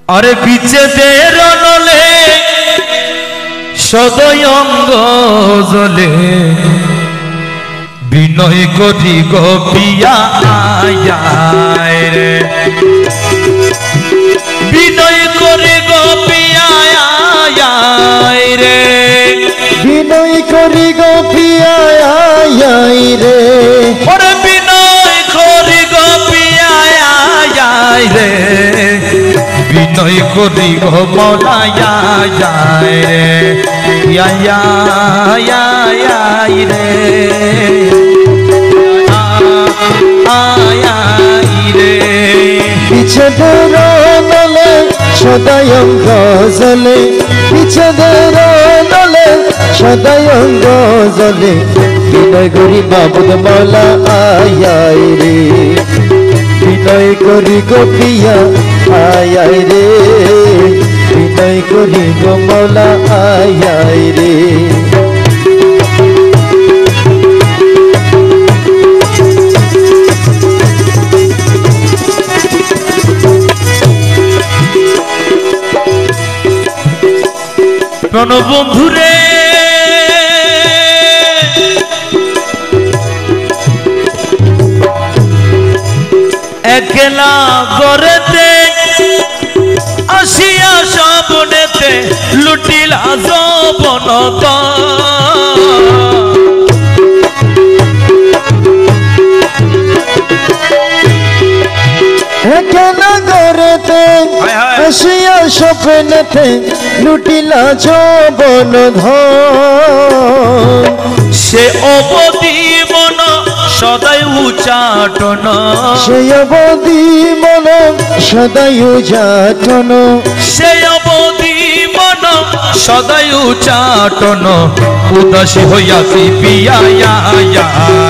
আরে বিচ্ছেদের নলে সদয় অঙ্গ জলে বিনয় করি গো পিয়া আয় রে বিনয় করি গো পিয়া আয় রে বিনয় করি গো পিয়া আয় রে ওরে বিনয় করি গো পিয়া আয় রে বিনয় করি গো মৌলা আয় রে আয় রে বিচ্ছেদের নলে সদয় অঙ্গ জলে বিচ্ছেদের নলে সদয় অঙ্গ জলে বিনয় করি মাবুদ মৌলা আয় রে বিনয় করি গো পিয়া আয় রে বিনয় করি গো মৌলা আয় রে প্রণবন্ধুরে একলা গড়েতে আসিয়া সবনেতে লুটিলা যৌবনত একলা গড়েতে আসিয়া স্বপ্নেতে লুটিলা যৌবন ধন সে অবধি মন সদাই উচাটন সে অবধি মন সদাই উচাটন সে অবধি মন সদাই উচাটন উদাসী হইয়াছি পিয়া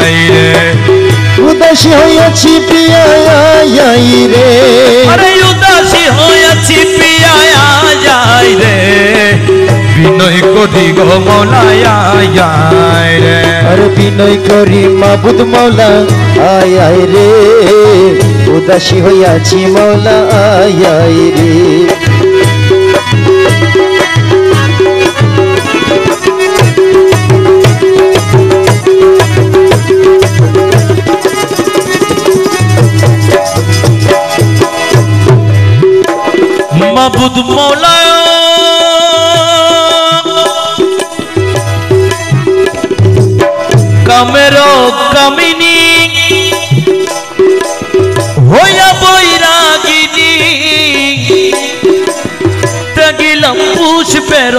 রে উদাসী হইয়াছি পিয়া রে আরে উদাসী হইয়াছি পিয়া রে বিনয় করি গো মৌলা আয় রে আরে বিনয় করি মাবুদ মৌলা আয় রে উদাসী হইয়াছি মৌলা আয় রে মাবুদ মৌলা কামের কামিনী হইয়া বৈরাগিনী তগিলাম পুষ্পের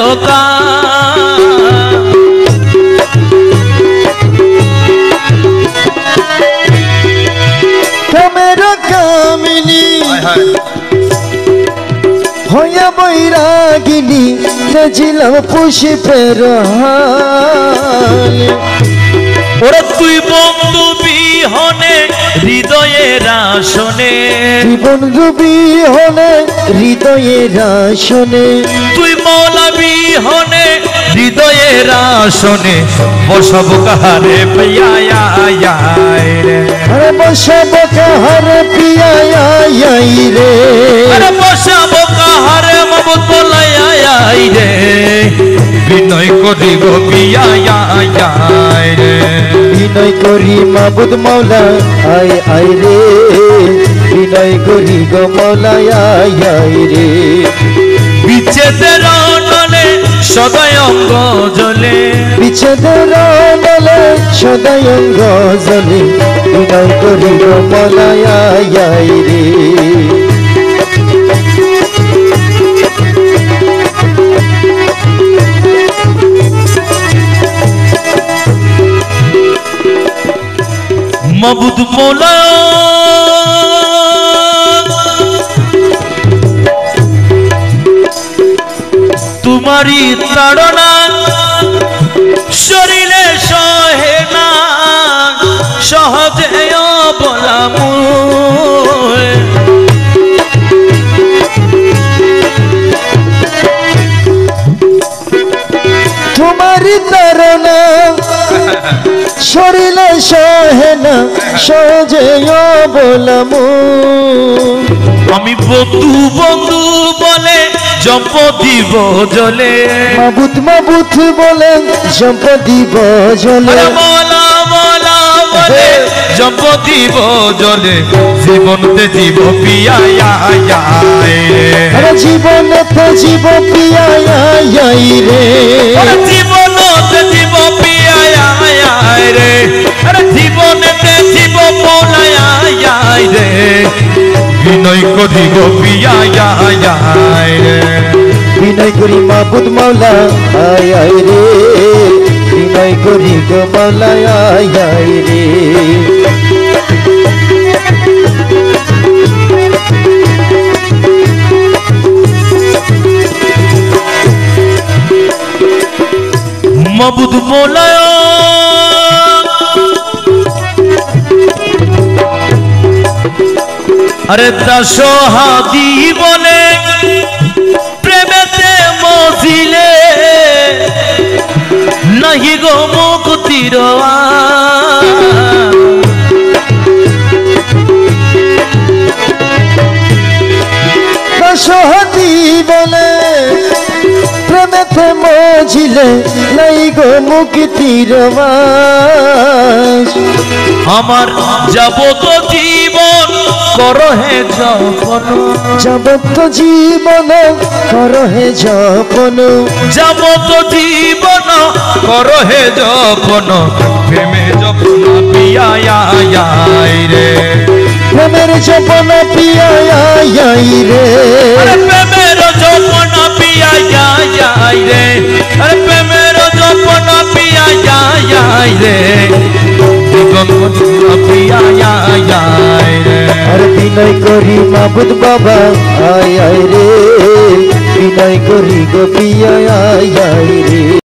কামের কামিনী হইয়া বৈরাগিনী তেজিলাম পুষ্পের ওরা তুই বন্ধু বিহনে হৃদয়ের আসনে বন্ধু বিহনে হৃদয়ের আসনে তুই মৌলা বিহনে হৃদয়ের আসনে বসব কাহারে পিয়া রে আরে বসব কাহারে পিয়া রে আরে বসব কাহারে মাবুদ মৌলা রে বিনয় করি গো পিয়া রে বিনয় করি মাবুদ মৌলা আয় রে বিনয় করি গো মৌলা আয় রে বিচ্ছেদের নলে সদয় অঙ্গ জলে বিচ্ছেদের নলে সদয় অঙ্গ জলে বিনয় করি গো মৌলা আয় রে মাবুদ মৌলা তোমারি তাড়না শরীরে সহে না সহজে বলাম তোমারি তাড়না শরীরে সহে সহে না সহজে বলামু আমি বন্ধু বন্ধু বলে জপ দিব জলে মাবুদ মাবুদ বলে জপ দিব জলে মলা মলা বলে জপ দিব জলে জীবনতে জীব পিয়াই জীবনতে জীব পিয়াই রে জীবনতে জীব পিয়াই রে জীবনতে জীব পলায় রে বিনয় করি গো পিয়াই রে বিনয় করি মাবুদ মাওলা আয় রে বিনয় করি গো মাওলা আয় রে মাবুদ মৌলা আরে দাস হাদি বলে প্রেমেতে মজিলে নাহি গো মুক্তির সহতি বলে প্রেমেতে মজিলে নাই গো মুক্তির আমার যাবত জীবন করহে যপন যাবত জীবন করহে যপন যাবত জীবন করহে যপন প্রেমে যপন পিয়াই রে প্রেমের যপন পিয়াই রে প্রেমের যপন পিয়াই রে প্রেমের যপন পিয়াই রে আর বিনয় করি মাবুদ বাবা আয় রে বিনয় করি গো পিয়াই রে